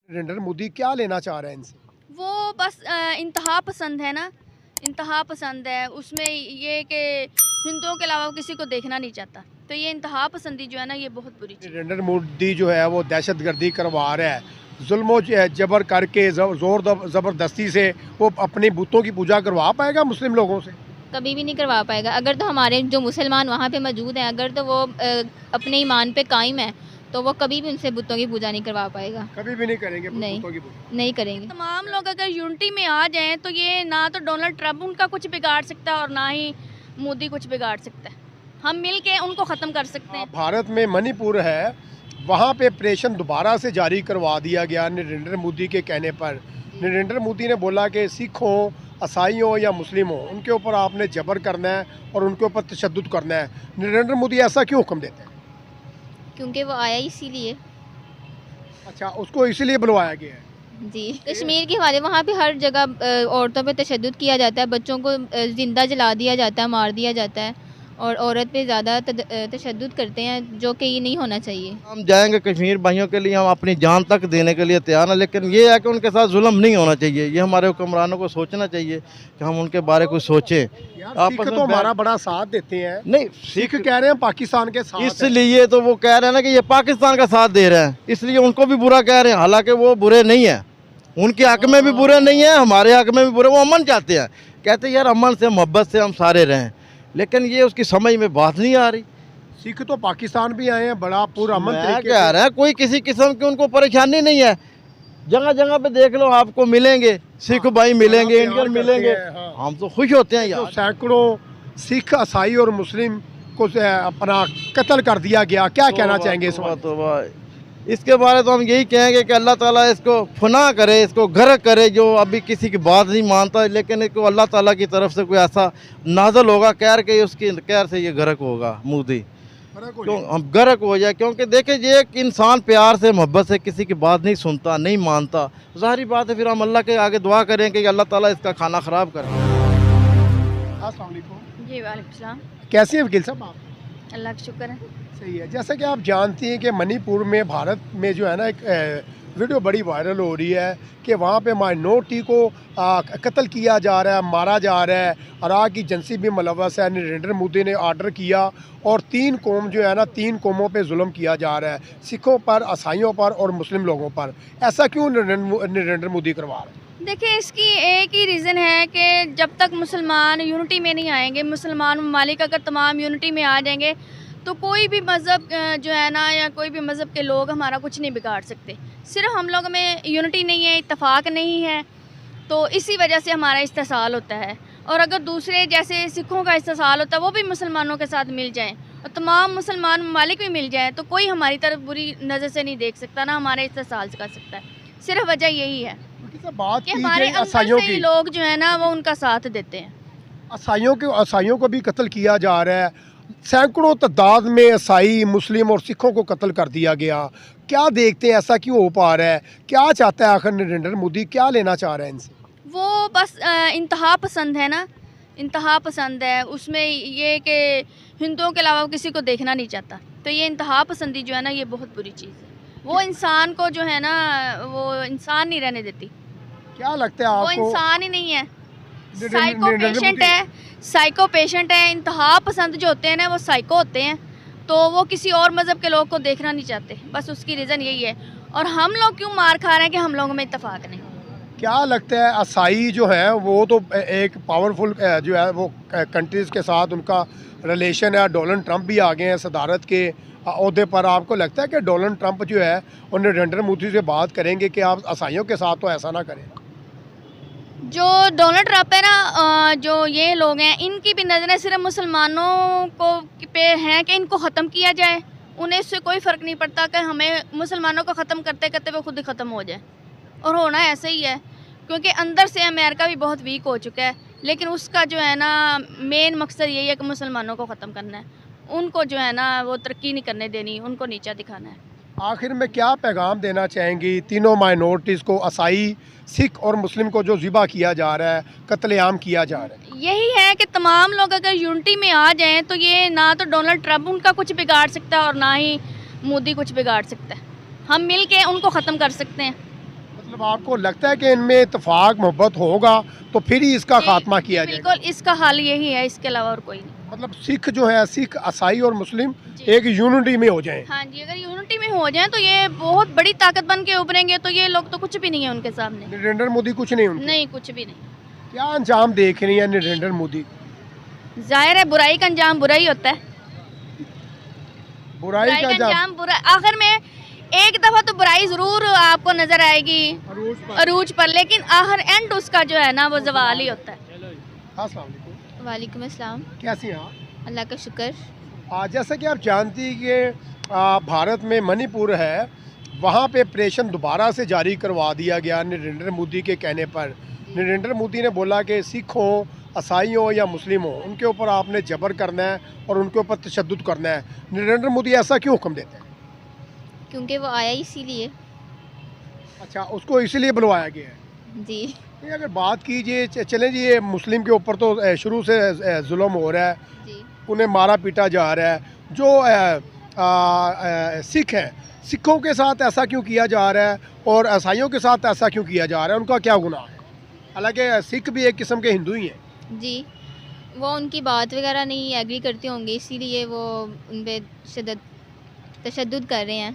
नरेंद्र मोदी क्या लेना चाह रहे हैं इनसे? वो बस इंतहा पसंद है ना, इंतहा पसंद है। उसमें ये कि हिंदुओं के अलावा वो किसी को देखना नहीं चाहता। तो ये इंतहा पसंदी जो है ना, ये बहुत बुरी चीज़ है। नरेंद्र मोदी जो है वो दहशतगर्दी करवा रहा है, जुल्म जबर करके जोर ज़बरदस्ती से वो अपनी बुतों की पूजा करवा पाएगा मुस्लिम लोगों से? कभी भी नहीं करवा पाएगा। अगर तो हमारे जो मुसलमान वहाँ पे मौजूद हैं, अगर तो वो अपने ईमान पे कायम है, तो वो कभी भी उनसे बुतों की पूजा नहीं करवा पाएगा। कभी भी नहीं करेंगे नहीं। बुतों की पूजा। नहीं करेंगे। तमाम लोग अगर यूनिटी में आ जाएं तो ये ना तो डोनाल्ड ट्रंप उनका कुछ बिगाड़ सकता है और ना ही मोदी कुछ बिगाड़ सकता है। हम मिल के उनको ख़त्म कर सकते हैं। भारत में मणिपुर है, वहाँ पे ऑपरेशन दोबारा से जारी करवा दिया गया नरेंद्र मोदी के कहने पर। नरेंद्र मोदी ने बोला कि सिखों, ईसाइयों या मुस्लिमों, उनके ऊपर आपने जबर करना है और उनके ऊपर तशद्दुद करना है। नरेंद्र मोदी ऐसा क्यों हुक्म देते हैं? क्योंकि वो आया इसीलिए। अच्छा, उसको इसीलिए बुलवाया गया है। जी, कश्मीर के हवाले वहाँ पे हर जगह औरतों पे तशद्दुद किया जाता है, बच्चों को ज़िंदा जला दिया जाता है, मार दिया जाता है और औरत पे ज़्यादा तशद्दुद करते हैं, जो कि ये नहीं होना चाहिए। हम जाएंगे कश्मीर भाइयों के लिए, हम अपनी जान तक देने के लिए तैयार हैं, लेकिन ये है कि उनके साथ जुल्म नहीं होना चाहिए। ये हमारे हुक्मरानों को सोचना चाहिए कि हम उनके बारे में कुछ सोचें। सिख तो हमारा बड़ा साथ देते हैं। नहीं, सिख कह रहे हैं पाकिस्तान के साथ है। इसलिए तो वो कह रहे हैं ना कि ये पाकिस्तान का साथ दे रहे हैं, इसलिए उनको भी बुरा कह रहे हैं। हालांकि वो बुरे नहीं है, उनके हक में भी बुरे नहीं है, हमारे हक में भी बुरे। वो अमन चाहते हैं, कहते हैं यार अमन से मोहब्बत से हम सारे रहें, लेकिन ये उसकी समझ में बात नहीं आ रही। सिख तो पाकिस्तान भी आए हैं, बड़ा पूरा अमन मैं तरीके कह रहा है कोई किसी किस्म की उनको परेशानी नहीं है। जगह जगह पे देख लो, आपको मिलेंगे सिख भाई, मिलेंगे इंडियन मिलेंगे। हाँ। हम तो खुश होते हैं तो यार। सैकड़ों सिख, ईसाई और मुस्लिम को अपना कत्ल कर दिया गया। क्या कहना चाहेंगे इस बात? तो इसके बारे तो हम यही कहेंगे कि अल्लाह ताला इसको फना करे, इसको गर्क करे, जो अभी किसी की बात नहीं मानता, लेकिन इसको अल्लाह ताला की तरफ से कोई ऐसा नाजल होगा कहर के उसकी कहर से ये गर्क होगा मोदी। क्यों हम गर्क हो जाए? क्योंकि देखिए ये एक इंसान प्यार से मोहब्बत से किसी की बात नहीं सुनता, नहीं मानता, ज़ाहिर बात है फिर हम अल्लाह के आगे दुआ करें कि अल्लाह ताला इसका खाना ख़राब करे। अस्सलाम वालेकुम। जी वालेकुम सलाम। कैसे हैं वकील साहब आप? अल्लाह का शुक्र है। सही है। जैसा कि आप जानती हैं कि मणिपुर में भारत में जो है ना एक वीडियो बड़ी वायरल हो रही है कि वहाँ पे माइनॉरिटी को कत्ल किया जा रहा है, मारा जा रहा है। अराक की एजेंसी भी मुलव्वस है। नरेंद्र मोदी ने आर्डर किया और 3 कौम जो है ना, 3 कौमों पे जुल्म किया जा रहा है, सिखों पर, ईसाइयों पर और मुस्लिम लोगों पर। ऐसा क्यों नरेंद्र मोदी करवा रहे हैं? देखिए, इसकी एक ही रीज़न है कि जब तक मुसलमान यूनिटी में नहीं आएंगे, मुसलमान ममालिक अगर तमाम यूनिटी में आ जाएंगे तो कोई भी मज़हब जो है ना, या कोई भी मज़हब के लोग हमारा कुछ नहीं बिगाड़ सकते। सिर्फ हम लोग में यूनिटी नहीं है, इत्तेफाक नहीं है, तो इसी वजह से हमारा इस्तेसाल होता है। और अगर दूसरे जैसे सिखों का इस्तेसाल होता है, वो भी मुसलमानों के साथ मिल जाएं और तमाम मुसलमान ममालिक भी मिल जाएं, तो कोई हमारी तरफ बुरी नज़र से नहीं देख सकता, ना हमारे इस्तेसाल कर सकता है। सिर्फ वजह यही है बात कि हमारे अंदर से ही लोग जो है ना, वो उनका साथ देते हैं। ईसाइयों को भी कत्ल किया जा रहा है। सैकड़ों तादाद में ईसाई, मुस्लिम और सिखों को कत्ल कर दिया गया। क्या देखते हैं ऐसा क्यों हो पा रहा है? क्या चाहता है आखिर नरेंद्र मोदी, क्या लेना चाह रहे हैं इनसे? वो बस इंतहा पसंद है ना, इंतहा पसंद है। उसमें ये कि हिंदुओं के अलावा वो किसी को देखना नहीं चाहता। तो ये इंतहा पसंदी जो है ना, ये बहुत बुरी चीज़ है। वो इंसान को जो है ना, वो इंसान नहीं रहने देती। क्या लगता है आपको? वो इंसान ही नहीं है, साइको पेशेंट है, साइको पेशेंट है। इंतहा पसंद जो होते हैं ना, वो साइको होते हैं, तो वो किसी और मज़हब के लोग को देखना नहीं चाहते। बस उसकी रीज़न यही है। और हम लोग क्यों मार खा रहे हैं कि हम लोगों में इत्तेफाक नहीं। क्या लगता है ईसाई जो है वो तो एक पावरफुल जो है वो कंट्रीज़ के साथ उनका रिलेशन है। डोनाल्ड ट्रंप भी आ गए हैं सदारत के ओहदे पर। आपको लगता है कि डोनाल्ड ट्रंप जो है और नरेंद्र मोदी से बात करेंगे कि आप ईसाइयों के साथ तो ऐसा ना करें? जो डोनाल्ड ट्रंप है ना, जो ये लोग हैं, इनकी भी नज़रें सिर्फ मुसलमानों को पे हैं कि इनको ख़त्म किया जाए। उन्हें इससे कोई फ़र्क नहीं पड़ता कि हमें मुसलमानों को ख़त्म करते करते वो खुद ही ख़त्म हो जाए। और होना ऐसे ही है, क्योंकि अंदर से अमेरिका भी बहुत वीक हो चुका है, लेकिन उसका जो है ना मेन मकसद यही है कि मुसलमानों को ख़त्म करना है। उनको जो है ना वो तरक्की नहीं करने देनी, उनको नीचा दिखाना है। आखिर में क्या पैगाम देना चाहेंगी तीनों माइनॉरिटीज़ को, ईसाई, सिख और मुस्लिम को जो ज़िबा किया जा रहा है, कत्लेआम किया जा रहा है? यही है कि तमाम लोग अगर यूनिटी में आ जाएं तो ये ना तो डोनाल्ड ट्रंप उनका कुछ बिगाड़ सकता है और ना ही मोदी कुछ बिगाड़ सकता है। हम मिल के उनको ख़त्म कर सकते हैं। मतलब आपको लगता है कि इनमें इत्तेफाक मोहब्बत होगा तो फिर ही इसका जी, खात्मा किया जाएगा? बिल्कुल इसका हल यही है, इसके अलावा और कोई नहीं। मतलब सिख जो है, सिख, ईसाई और मुस्लिम जी। एक यूनिटी में हो जाएं। हाँ जी, अगर यूनिटी में हो जाए तो ये बहुत बड़ी ताकत बन के उभरेंगे, तो ये लोग तो कुछ भी नहीं है उनके सामने। नरेंद्र मोदी कुछ नहीं उनके? नहीं, कुछ भी नहीं। क्या अंजाम देख रही है नरेंद्र मोदी? जाहिर है बुराई का अंजाम बुरा ही होता है। बुराई का अंजाम अंजाम बुरा, आखिर में एक दफा तो बुराई जरूर आपको नजर आएगी अरूज पर, लेकिन आखिर एंड उसका जो है ना वो जवाल ही होता है। अस्सलाम वालेकुम। वालेकुम अस्सलाम। कैसी हैं आप? अल्लाह का शुक्र। जैसा कि आप जानती हैं कि भारत में मणिपुर है, वहाँ पे ऑपरेशन दोबारा से जारी करवा दिया गया नरेंद्र मोदी के कहने पर। नरेंद्र मोदी ने बोला कि सिख हो, ईसाई हो या मुस्लिम हो, उनके ऊपर आपने जबर करना है और उनके ऊपर तशद्दुद करना है। नरेंद्र मोदी ऐसा क्यों हुक्म देते हैं? क्योंकि वो आया इसीलिए। अच्छा, उसको इसीलिए बुलवाया गया है। जी। नहीं, अगर बात कीजिए चलें जी, ये मुस्लिम के ऊपर तो शुरू से जुल्म हो रहा है, जी। उन्हें मारा पीटा जा रहा है। जो सिख हैं, सिखों के साथ ऐसा क्यों किया जा रहा है और ईसाइयों के साथ ऐसा क्यों किया जा रहा है? उनका क्या गुनाह है? हालांकि सिख भी एक किस्म के हिंदू ही हैं। जी, वो उनकी बात वगैरह नहीं एग्री करते होंगे, इसीलिए वो उन पे तशद्दुद कर रहे हैं।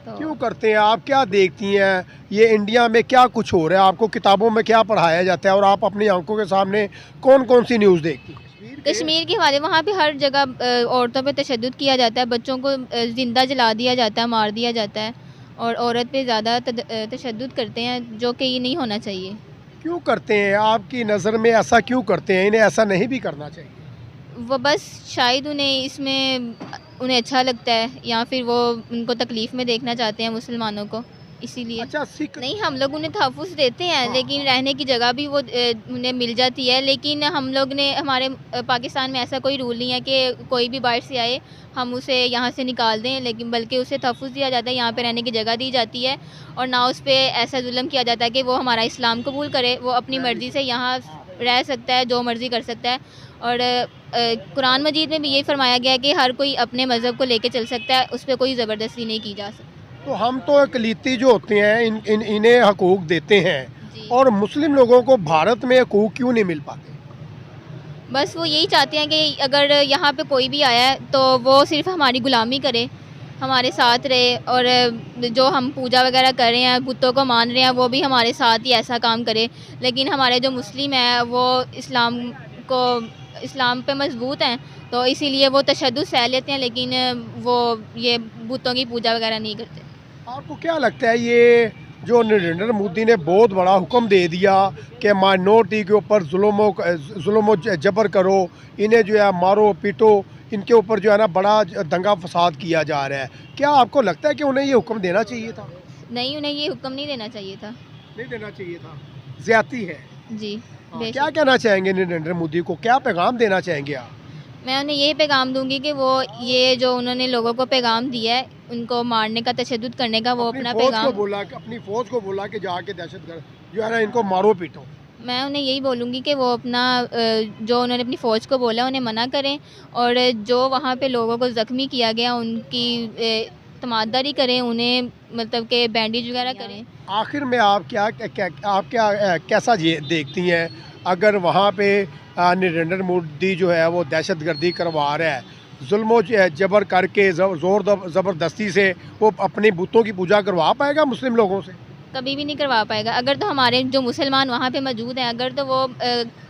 तो क्यों करते हैं? आप क्या देखती हैं ये इंडिया में क्या कुछ हो रहा है? आपको किताबों में क्या पढ़ाया जाता है और आप अपनी आंखों के सामने कौन कौन सी न्यूज़ देखती हैं? कश्मीर के हवाले वहाँ पे हर जगह औरतों पे तशद्दुद किया जाता है, बच्चों को ज़िंदा जला दिया जाता है, मार दिया जाता है, और औरत पे ज़्यादा तशद्दुद करते हैं, जो कि ये नहीं होना चाहिए। क्यों करते हैं? आपकी नज़र में ऐसा क्यों करते हैं? इन्हें ऐसा नहीं भी करना चाहिए। वो बस शायद उन्हें अच्छा लगता है, या फिर वो उनको तकलीफ़ में देखना चाहते हैं मुसलमानों को, इसीलिए। अच्छा, सिख नहीं, हम लोग उन्हें तहफ़्फ़ुज़ देते हैं, लेकिन रहने की जगह भी वो उन्हें मिल जाती है। लेकिन हम लोग ने हमारे पाकिस्तान में ऐसा कोई रूल नहीं है कि कोई भी बाहर से आए हम उसे यहाँ से निकाल दें, लेकिन बल्कि उसे तहफ़्फ़ुज़ दिया जाता है, यहाँ पे रहने की जगह दी जाती है, और ना उस पे ऐसा जुल्म किया जाता है कि वो हमारा इस्लाम कबूल करे। वो अपनी मर्ज़ी से यहाँ रह सकता है, जो मर्ज़ी कर सकता है। और कुरान मजीद में भी यही फरमाया गया है कि हर कोई अपने मज़हब को लेके चल सकता है, उस पर कोई ज़बरदस्ती नहीं की जा सकती। तो हम तो अक़लीती जो होते हैं इन्हें हकूक़ देते हैं, जी। और मुस्लिम लोगों को भारत में हकूक़ क्यों नहीं मिल पाते? बस वो यही चाहते हैं कि अगर यहाँ पे कोई भी आया है तो वो सिर्फ हमारी ग़ुलामी करे, हमारे साथ रहे, और जो हम पूजा वगैरह कर रहे हैं, बुतों को मान रहे हैं, वो भी हमारे साथ ही ऐसा काम करे। लेकिन हमारे जो मुस्लिम हैं वो इस्लाम पे मजबूत हैं, तो इसीलिए वो तशद्दुद सह लेते हैं, लेकिन वो ये बुतों की पूजा वगैरह नहीं करते। आपको क्या लगता है ये जो नरेंद्र मोदी ने बहुत बड़ा हुक्म दे दिया कि माइनॉरिटी के ऊपर जुल्म जबर करो, इन्हें जो है मारो पीटो, इनके ऊपर जो है ना बड़ा दंगा फसाद किया जा रहा है, क्या आपको लगता है कि उन्हें ये हुक्म देना चाहिए था? नहीं, उन्हें ये हुक्म नहीं देना चाहिए था। नहीं देना चाहिए था, ज़्यादती है। जी, बेशक। क्या कहना चाहेंगे नरेंद्र मोदी को? क्या पैगाम देना चाहेंगे आप? मैं उन्हें यही पैगाम दूंगी कि वो ये जो उन्होंने लोगों को पैगाम दिया है, उनको मारने का, तशद्दुद करने का, वो अपना पैगाम अपनी फौज को बोला कि जाके दहशतगर्द जो है ना इनको मारो पीटो। मैं उन्हें यही बोलूँगी कि वो अपना जो उन्होंने अपनी फ़ौज को बोला उन्हें मना करें, और जो वहाँ पे लोगों को ज़ख्मी किया गया उनकी तमाददारी करें, उन्हें मतलब कि बैंडेज वगैरह करें। आखिर में आप कैसा देखती हैं अगर वहाँ पे नरेंद्र मोदी जो है वो दहशतगर्दी करवा रहा है, जुल्म जबर करके ज़बरदस्ती से वो अपनी बुतों की पूजा करवा पाएगा मुस्लिम लोगों से? कभी भी नहीं करवा पाएगा। अगर तो हमारे जो मुसलमान वहाँ पे मौजूद हैं, अगर तो वो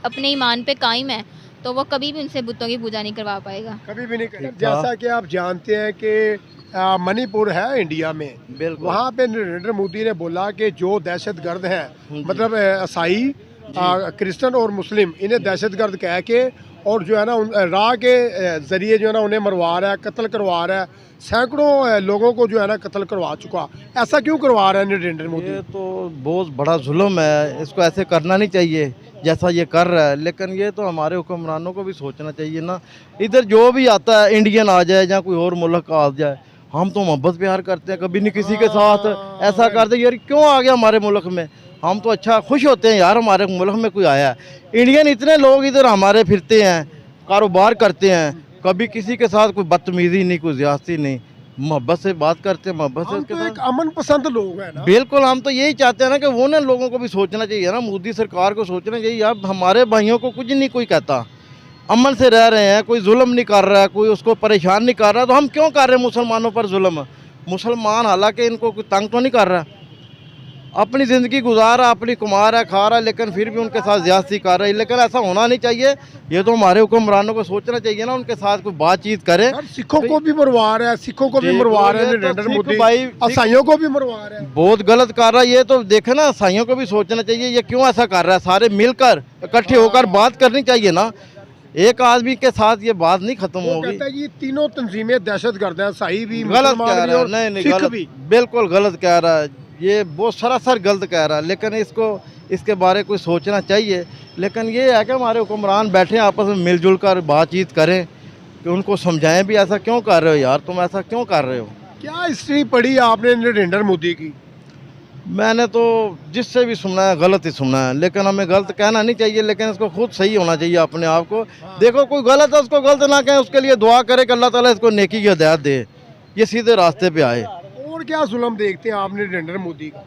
अपने ईमान पे कायम है, तो वो कभी भी उनसे बुतों की पूजा नहीं करवा पाएगा। कभी भी नहीं करेगा। जैसा कि आप जानते हैं कि मणिपुर है इंडिया में, बिल्कुल। वहाँ पे नरेंद्र मोदी ने बोला कि जो दहशतगर्द हैं, मतलब ईसाई, क्रिश्चियन और मुस्लिम, इन्हें दहशतगर्द कह के और जो है ना राह के ज़रिए जो है ना उन्हें मरवा रहा है, कत्ल करवा रहा है, सैकड़ों लोगों को जो है ना कत्ल करवा चुका। ऐसा क्यों करवा रहा है नरेंद्र मोदी? ये तो बहुत बड़ा जुल्म है, इसको ऐसे करना नहीं चाहिए जैसा ये कर रहा है। लेकिन ये तो हमारे हुक्मरानों को भी सोचना चाहिए ना, इधर जो भी आता है, इंडियन आ जाए या कोई और मुल्क का आ जाए, हम तो मोहब्बत प्यार करते हैं, कभी नहीं किसी के साथ ऐसा करते यार क्यों आ गया हमारे मुल्क में। हम तो अच्छा खुश होते हैं यार हमारे मुल्क में कोई आया है। इंडियन इतने लोग इधर हमारे फिरते हैं, कारोबार करते हैं, कभी किसी के साथ कोई बदतमीज़ी नहीं, कोई ज़्यादती नहीं। मोहब्बत से बात करते हैं, मोहब्बत से हम उसके तो एक साथ। अमन पसंद लोग हैं ना। बिल्कुल, हम तो यही चाहते हैं ना कि वो ना लोगों को भी सोचना चाहिए ना, मोदी सरकार को सोचना चाहिए यार, हमारे भाइयों को कुछ नहीं कोई कहता, अमन से रह रहे हैं, कोई जुल्म नहीं कर रहा है, कोई उसको परेशान नहीं कर रहा, तो हम क्यों कर रहे हैं मुसलमानों पर जुल्म? मुसलमान हालांकि इनको कोई तंग तो नहीं कर रहा, अपनी ज़िंदगी गुजार रहा, अपनी कमा रहा है, खा रहा है, लेकिन फिर भी उनके साथ ज़्यादती कर रहा है। लेकिन ऐसा होना नहीं चाहिए, ये तो हमारे हुक्मरानों को सोचना चाहिए ना, उनके साथ कोई बातचीत करें। यार सिखों को भी मरवा रहा है, सिखों को भी जी, मरवा तो रहे हैं ये तो नरेंद्र सिख मोदी, भाई, ईसाइयों को भी मरवा रहे हैं। बहुत गलत कर रहा है ये, तो देखे ना, ईसाइयों को भी सोचना चाहिए ये क्यों ऐसा कर रहा है, सारे मिलकर इकट्ठे होकर बात करनी चाहिए ना, एक आदमी के साथ ये बात नहीं खत्म वो होगी। कहता है ये तीनों तंजीमें दहशतगर्द हैं, ईसाई भी, गलत मुसलमान कह भी रहा है, और नहीं नहीं, सिख गलत, भी। बिल्कुल गलत कह रहा है ये, बहुत सरासर गलत कह रहा है। लेकिन इसको इसके बारे में कोई सोचना चाहिए। लेकिन ये है कि हमारे हुक्मरान बैठे आपस में मिलजुल कर बातचीत करें, कि उनको समझाएं भी ऐसा क्यों कर रहे हो यार, तुम ऐसा क्यों कर रहे हो। क्या हिस्ट्री पढ़ी आपने नरेंद्र मोदी की? मैंने तो जिससे भी सुना है गलत ही सुना है, लेकिन हमें गलत कहना नहीं चाहिए, लेकिन इसको खुद सही होना चाहिए अपने आप को। देखो कोई गलत है उसको गलत ना कहें, उसके लिए दुआ करे कि अल्लाह ताला इसको नेकी की हिदायत दे, ये सीधे रास्ते पे आए। और क्या जुल्म देखते हैं आपने नरेंद्र मोदी का?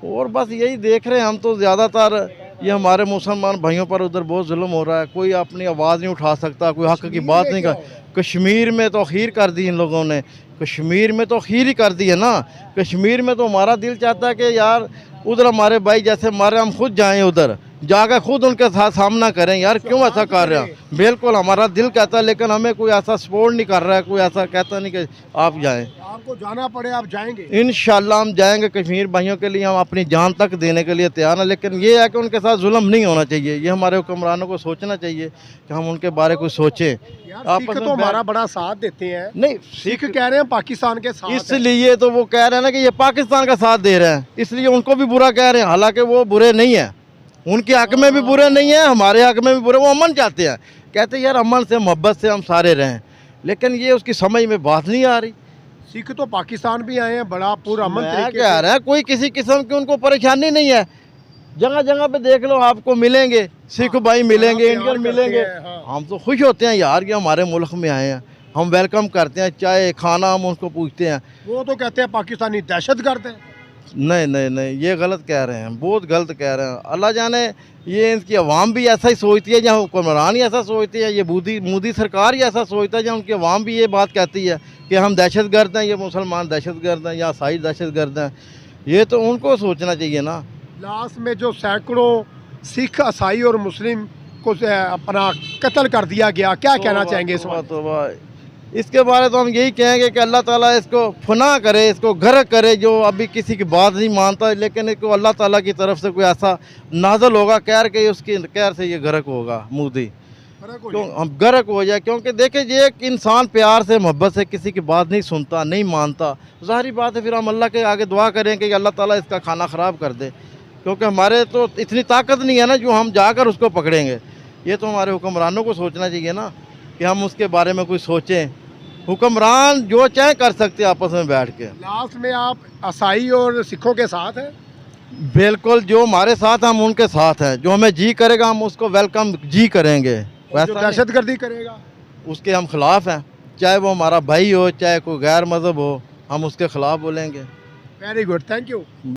और बस यही देख रहे हैं हम तो, ज़्यादातर ये हमारे मुसलमान भाइयों पर उधर बहुत जुल्म हो रहा है, कोई अपनी आवाज़ नहीं उठा सकता, कोई हक की बात नहीं कर। कश्मीर में तो अखीर कर दी इन लोगों ने, कश्मीर में तो अखीर ही कर दी है ना। कश्मीर में तो हमारा दिल चाहता है कि यार उधर हमारे भाई जैसे मारे, हम खुद जाएं उधर, जाकर खुद उनके साथ सामना करें यार, क्यों ऐसा कर रहे हैं। बिल्कुल हमारा दिल कहता है, लेकिन हमें कोई ऐसा सपोर्ट नहीं कर रहा है, कोई ऐसा कहता नहीं कि आप जाएं। आपको जाना पड़े आप जाएंगे? इंशाल्लाह हम जाएंगे, कश्मीर भाइयों के लिए हम अपनी जान तक देने के लिए तैयार हैं। लेकिन ये है कि उनके साथ जुल्म नहीं होना चाहिए, ये हमारे हुक्मरानों को सोचना चाहिए कि हम उनके बारे में कुछ सोचें। यार आपस सिख में तो हमारा बड़ा साथ देते हैं। नहीं, सिख कह रहे हैं पाकिस्तान के साथ हैं। इसलिए तो वो कह रहे हैं ना कि ये पाकिस्तान का साथ दे रहे हैं, इसलिए उनको भी बुरा कह रहे हैं, हालांकि वो बुरे नहीं है, उनके हक में भी बुरे नहीं है, हमारे हक में भी बुरे। वो अमन चाहते हैं, कहते हैं यार अमन से मोहब्बत से हम सारे रहें, लेकिन ये उसकी समझ में बात नहीं आ रही। सिख तो पाकिस्तान भी आए हैं, बड़ा पूरा अमन मैं तरीके कह से। रहा है कोई किसी किस्म की उनको परेशानी नहीं है, जगह जगह पे देख लो आपको मिलेंगे, सिख भाई मिलेंगे, प्यार इंडियन करते मिलेंगे। हैं, हाँ। हम तो खुश होते हैं यार कि हमारे मुल्क में आए हैं, हम वेलकम करते हैं, चाय खाना हम उनको पूछते हैं। वो तो कहते हैं पाकिस्तानी दहशतगर्द हैं। नहीं नहीं नहीं, ये गलत कह रहे हैं, बहुत गलत कह रहे हैं। अल्लाह जाने ये इनकी आवाम भी ऐसा ही सोचती है, जहाँ हुक्मरान ही ऐसा सोचती है, ये मोदी सरकार ही ऐसा सोचता है, जहाँ उनकी आवाम भी ये बात कहती है कि हम दहशतगर्द हैं, ये मुसलमान दहशतगर्द हैं या ईसाई दहशतगर्द हैं। ये तो उनको सोचना चाहिए ना। लास्ट में जो सैकड़ों सिख, ईसाई और मुस्लिम को अपना कत्ल कर दिया गया, क्या कहना चाहेंगे इस बात? तौबा, इसके बारे तो हम यही कहेंगे कि अल्लाह ताला इसको फना करे, इसको गर्क करे, जो अभी किसी की बात नहीं मानता, लेकिन इसको अल्लाह ताला की तरफ से कोई ऐसा नाजल होगा कहर के उसकी कहर से ये गर्क होगा मोदी, क्यों हम गर्क हो जाए। क्योंकि देखिए ये एक इंसान प्यार से मोहब्बत से किसी की बात नहीं सुनता, नहीं मानता, ज़ाहिर बात है फिर हम अल्लाह के आगे दुआ करें कि अल्लाह ताला इसका खाना ख़राब कर दे, क्योंकि हमारे तो इतनी ताकत नहीं है ना जो हम जाकर उसको पकड़ेंगे। ये तो हमारे हुक्मरानों को सोचना चाहिए ना कि हम उसके बारे में कुछ सोचें। हुक्मरान जो चाहे कर सकते हैं आपस में बैठ के। लास्ट में आप ईसाई और सिखों के साथ हैं? बिल्कुल, जो हमारे साथ हम उनके साथ हैं, जो हमें जी करेगा हम उसको वेलकम जी करेंगे, जो वैसा नहीं, दहशतगर्दी करेगा उसके हम खिलाफ हैं, चाहे वो हमारा भाई हो चाहे कोई गैर मज़हब हो, हम उसके खिलाफ बोलेंगे। Very good, thank you.